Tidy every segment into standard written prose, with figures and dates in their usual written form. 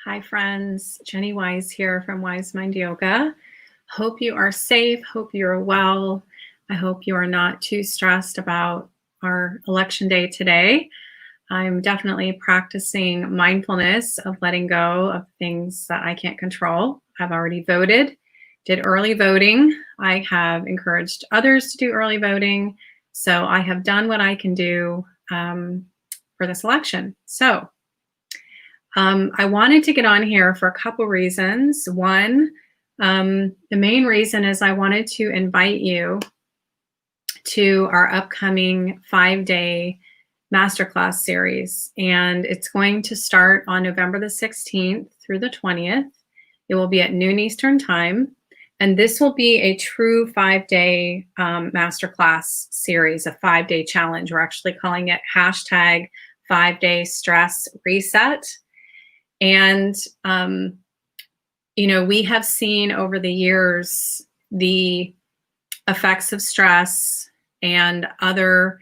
Hi friends, Jenny Wise here from Wise Mind Yoga. Hope you are safe, hope you're well. I hope you are not too stressed about our election day today. I'm definitely practicing mindfulness of letting go of things that I can't control. I've already voted, did early voting. I have encouraged others to do early voting. So I have done what I can do for this election. So I wanted to get on here for a couple reasons. One, the main reason is I wanted to invite you to our upcoming 5-day masterclass series. And it's going to start on November the 16th through the 20th. It will be at noon Eastern time. And this will be a true 5-day masterclass series, a 5-day challenge. We're actually calling it hashtag 5-day stress reset. And, we have seen over the years the effects of stress and other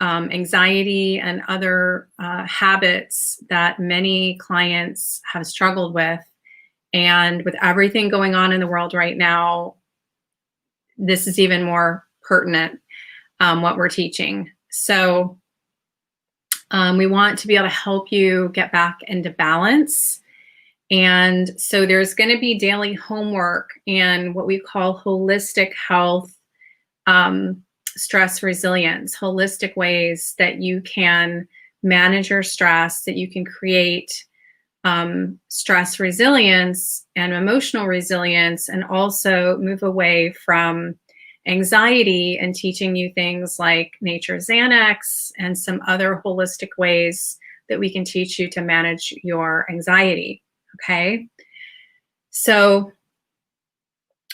anxiety and other habits that many clients have struggled with. And with everything going on in the world right now, this is even more pertinent, what we're teaching. So we want to be able to help you get back into balance. And so there's going to be daily homework and what we call holistic health, stress resilience, holistic ways that you can manage your stress, that you can create stress resilience and emotional resilience, and also move away from anxiety, and teaching you things like Nature Xanax and some other holistic ways that we can teach you to manage your anxiety. Okay. So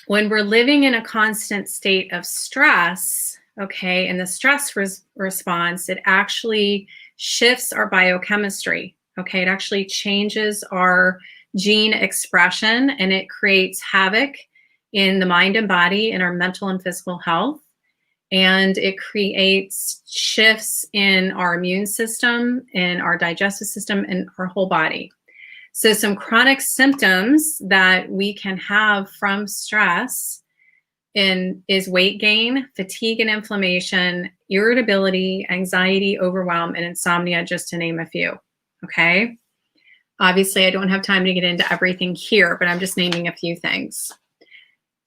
when we're living in a constant state of stress, okay, and the stress response, it actually shifts our biochemistry. Okay. It actually changes our gene expression, and it creates havoc in the mind and body, in our mental and physical health. And it creates shifts in our immune system, in our digestive system, and our whole body. So some chronic symptoms that we can have from stress is weight gain, fatigue and inflammation, irritability, anxiety, overwhelm, and insomnia, just to name a few. Okay. Obviously, I don't have time to get into everything here, but I'm just naming a few things.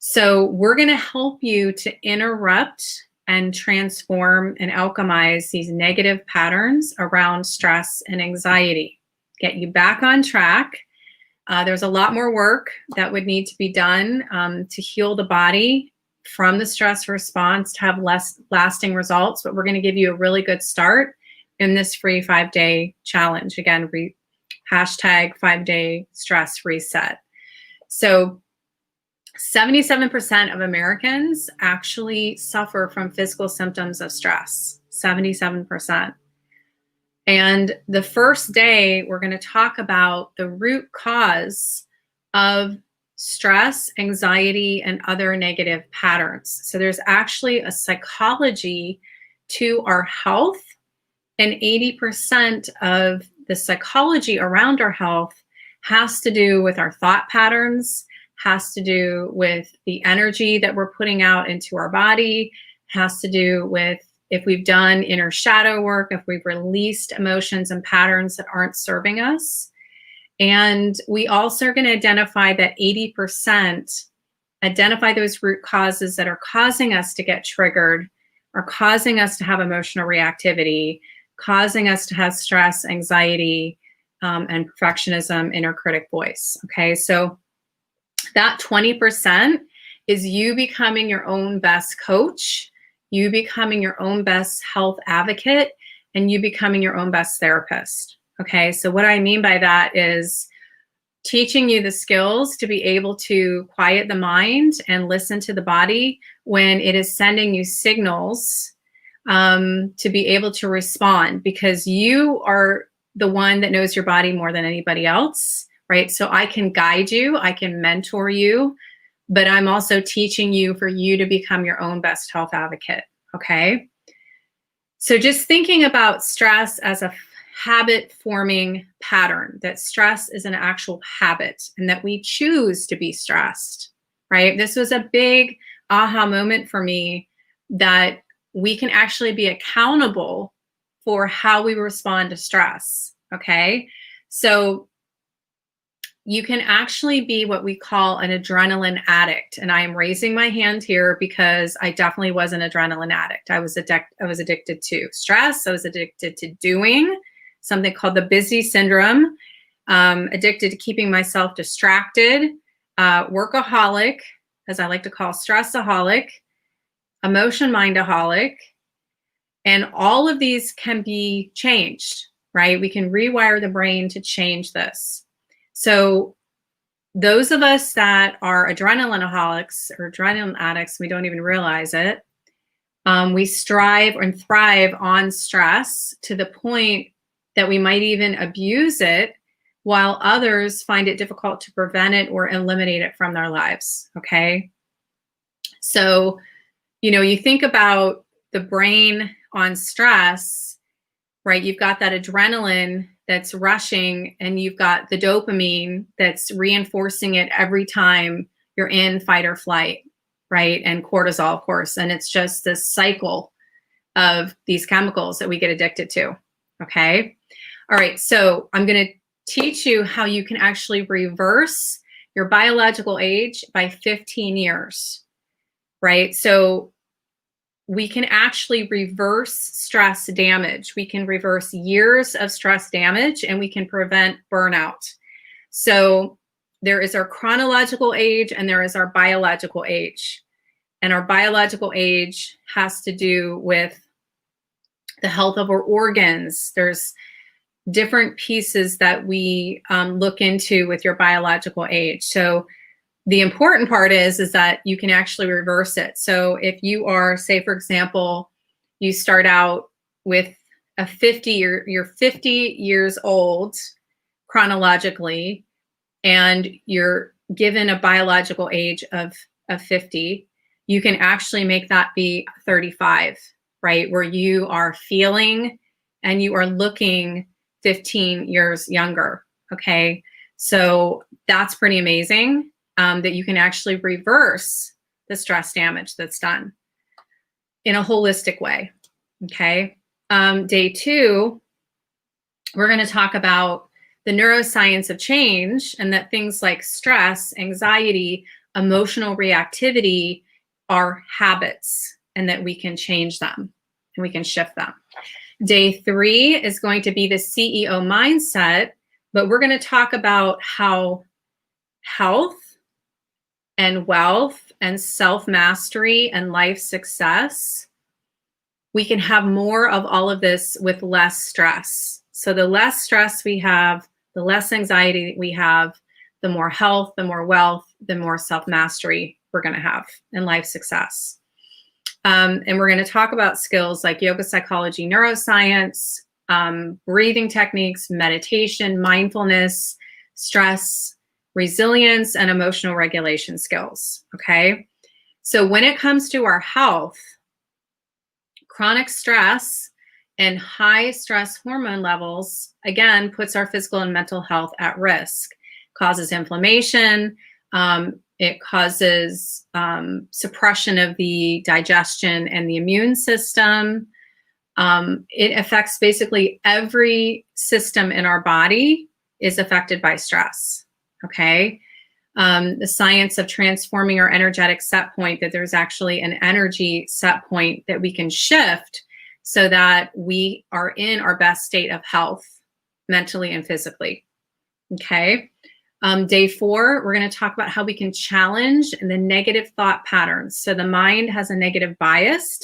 So we're going to help you to interrupt and transform and alchemize these negative patterns around stress and anxiety, get you back on track. There's a lot more work that would need to be done to heal the body from the stress response to have less lasting results, but we're going to give you a really good start in this free 5-day challenge. Again, hashtag 5-day stress reset. So 77% of Americans actually suffer from physical symptoms of stress, 77%. And the first day, we're going to talk about the root cause of stress, anxiety, and other negative patterns. So there's actually a psychology to our health, and 80% of the psychology around our health has to do with our thought patterns, has to do with the energy that we're putting out into our body, has to do with if we've done inner shadow work, if we've released emotions and patterns that aren't serving us. And we also are going to identify that 80%, identify those root causes that are causing us to get triggered, are causing us to have emotional reactivity, causing us to have stress, anxiety, and perfectionism, inner critic voice. Okay, so that 20% is you becoming your own best coach, you becoming your own best health advocate, and you becoming your own best therapist. Okay, so what I mean by that is teaching you the skills to be able to quiet the mind and listen to the body when it is sending you signals to be able to respond, because you are the one that knows your body more than anybody else, right? So I can guide you, I can mentor you, but I'm also teaching you for you to become your own best health advocate, okay? So just thinking about stress as a habit forming pattern, that stress is an actual habit and that we choose to be stressed, right? This was a big aha moment for me, that we can actually be accountable for how we respond to stress. Okay. So you can actually be what we call an adrenaline addict. And I am raising my hand here because I definitely was an adrenaline addict. I was addicted to stress. I was addicted to doing something called the busy syndrome, addicted to keeping myself distracted, workaholic, as I like to call stressaholic, emotion mindaholic. And all of these can be changed, right? We can rewire the brain to change this. So those of us that are adrenalineaholics or adrenaline addicts, we don't even realize it. We strive and thrive on stress to the point that we might even abuse it, while others find it difficult to prevent it or eliminate it from their lives. Okay. So, you think about the brain on stress, right? You've got that adrenaline that's rushing, and you've got the dopamine that's reinforcing it every time you're in fight or flight, right? And cortisol, of course. And it's just this cycle of these chemicals that we get addicted to. Okay. All right. So I'm going to teach you how you can actually reverse your biological age by 15 years, right? So we can actually reverse stress damage. We can reverse years of stress damage, and we can prevent burnout. So there is our chronological age and there is our biological age. And our biological age has to do with the health of our organs. There's different pieces that we look into with your biological age. So the important part is that you can actually reverse it. So if you are, say, for example, you start out with you're 50 years old chronologically, and you're given a biological age of 50, you can actually make that be 35, right? Where you are feeling and you are looking 15 years younger. Okay. So that's pretty amazing. That you can actually reverse the stress damage that's done in a holistic way. Okay. Day 2, we're going to talk about the neuroscience of change, and that things like stress, anxiety, emotional reactivity are habits, and that we can change them and we can shift them. Day 3 is going to be the CEO mindset, but we're going to talk about how health and wealth and self-mastery and life success, we can have more of all of this with less stress. So the less stress we have, the less anxiety we have, the more health, the more wealth, the more self-mastery we're going to have in life success. And we're going to talk about skills like yoga, psychology, neuroscience, breathing techniques, meditation, mindfulness, stress, resilience, and emotional regulation skills. Okay. So when it comes to our health, chronic stress and high stress hormone levels, again, puts our physical and mental health at risk, causes inflammation. It causes suppression of the digestion and the immune system. It affects basically every system in our body is affected by stress. Okay. The science of transforming our energetic set point, that there's actually an energy set point that we can shift so that we are in our best state of health, mentally and physically. Okay. Day 4, we're going to talk about how we can challenge the negative thought patterns. So the mind has a negative bias.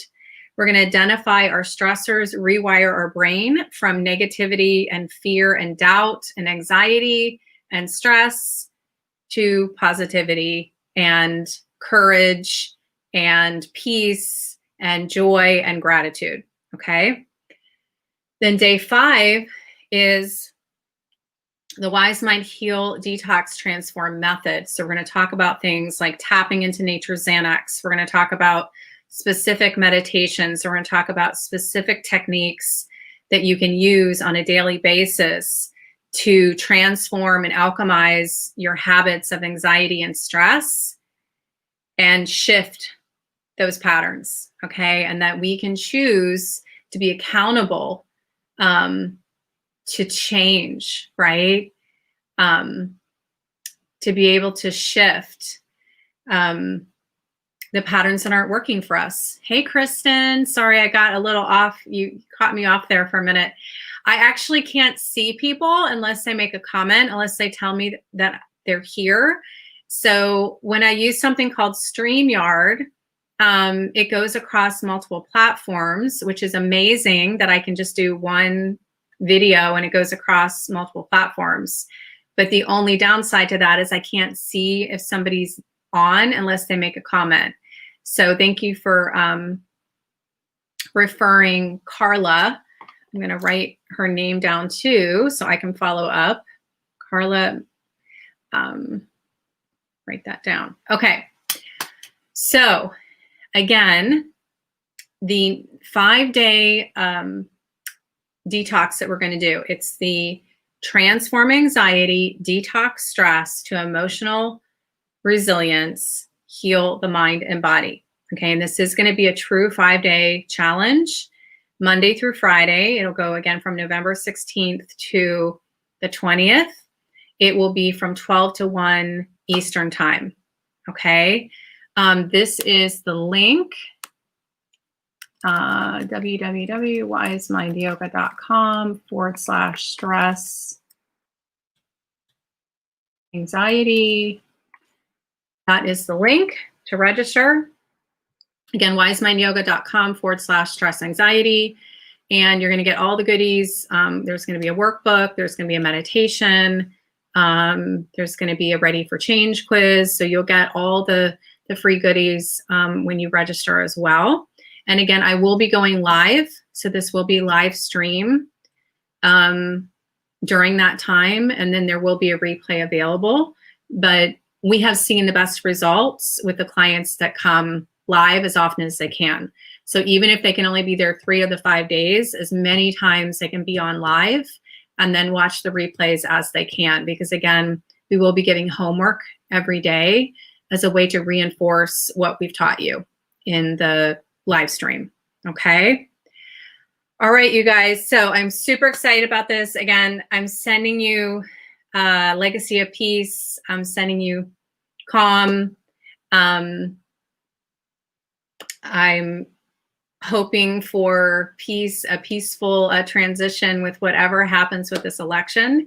We're going to identify our stressors, rewire our brain from negativity and fear and doubt and anxiety and stress to positivity and courage and peace and joy and gratitude. Okay. Then day 5 is the Wise Mind Heal Detox Transform method. So we're going to talk about things like tapping into nature's Xanax. We're going to talk about specific meditations. We're going to talk about specific techniques that you can use on a daily basis to transform and alchemize your habits of anxiety and stress and shift those patterns, okay? And that we can choose to be accountable to change, right? To be able to shift the patterns that aren't working for us. Hey, Kristen, sorry, I got a little off. You caught me off there for a minute. I actually can't see people unless they make a comment, unless they tell me that they're here. So when I use something called StreamYard, it goes across multiple platforms, which is amazing that I can just do one video and it goes across multiple platforms. But the only downside to that is I can't see if somebody's on unless they make a comment. So thank you for referring Carla. I'm going to write her name down too so I can follow up. Carla, write that down. Okay. So again, the 5-day detox that we're going to do, it's the Transform Anxiety, Detox Stress to Emotional Resilience, Heal the Mind and Body. Okay, and this is going to be a true 5-day challenge, Monday through Friday. It'll go again from November 16th to the 20th. It will be from 12 to 1 Eastern time. Okay, this is the link, www.wisemindyoga.com/stress anxiety. That is the link to register. Again, wisemindyoga.com/stress anxiety. And you're going to get all the goodies. There's going to be a workbook. There's going to be a meditation. There's going to be a Ready for Change quiz. So you'll get all the free goodies when you register as well. And again, I will be going live. So this will be live stream during that time. And then there will be a replay available. But we have seen the best results with the clients that come live as often as they can. So even if they can only be there 3 of the 5 days, as many times they can be on live and then watch the replays as they can. Because again, we will be giving homework every day as a way to reinforce what we've taught you in the live stream. Okay. All right, you guys. So I'm super excited about this. Again, I'm sending you Legacy of Peace. I'm sending you Calm. I'm hoping for peace, a peaceful transition with whatever happens with this election.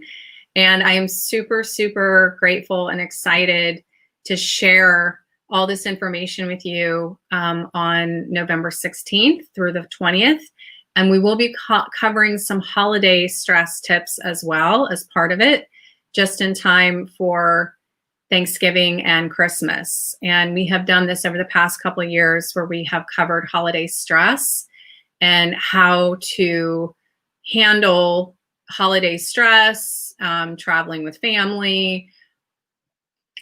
And I am super, super grateful and excited to share all this information with you on November 16th through the 20th. And we will be covering some holiday stress tips as well as part of it, just in time for Thanksgiving and Christmas. And we have done this over the past couple of years where we have covered holiday stress and how to handle holiday stress, traveling with family,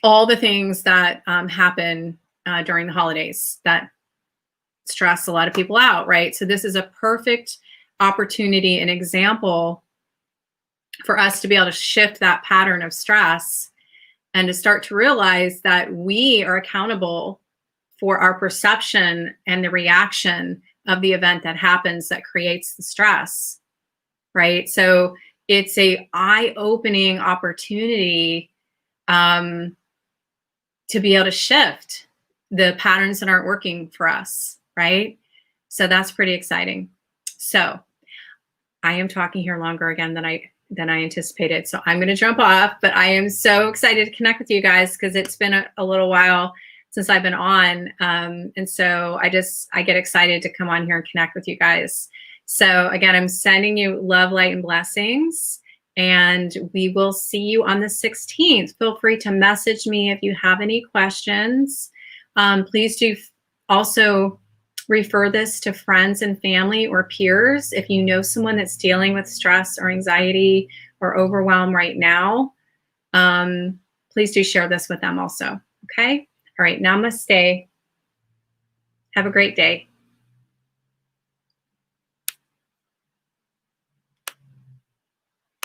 all the things that happen during the holidays that stress a lot of people out, right? So this is a perfect opportunity, an example for us to be able to shift that pattern of stress and to start to realize that we are accountable for our perception and the reaction of the event that happens that creates the stress, right? So it's a eye-opening opportunity to be able to shift the patterns that aren't working for us, right? So that's pretty exciting. So I am talking here longer again than I anticipated. So I'm going to jump off, but I am so excited to connect with you guys because it's been a little while since I've been on. And so I get excited to come on here and connect with you guys. So again, I'm sending you love, light, and blessings. And we will see you on the 16th. Feel free to message me if you have any questions. Please do also refer this to friends and family or peers. If you know someone that's dealing with stress or anxiety or overwhelm right now, please do share this with them also. Okay? All right. Namaste. Have a great day.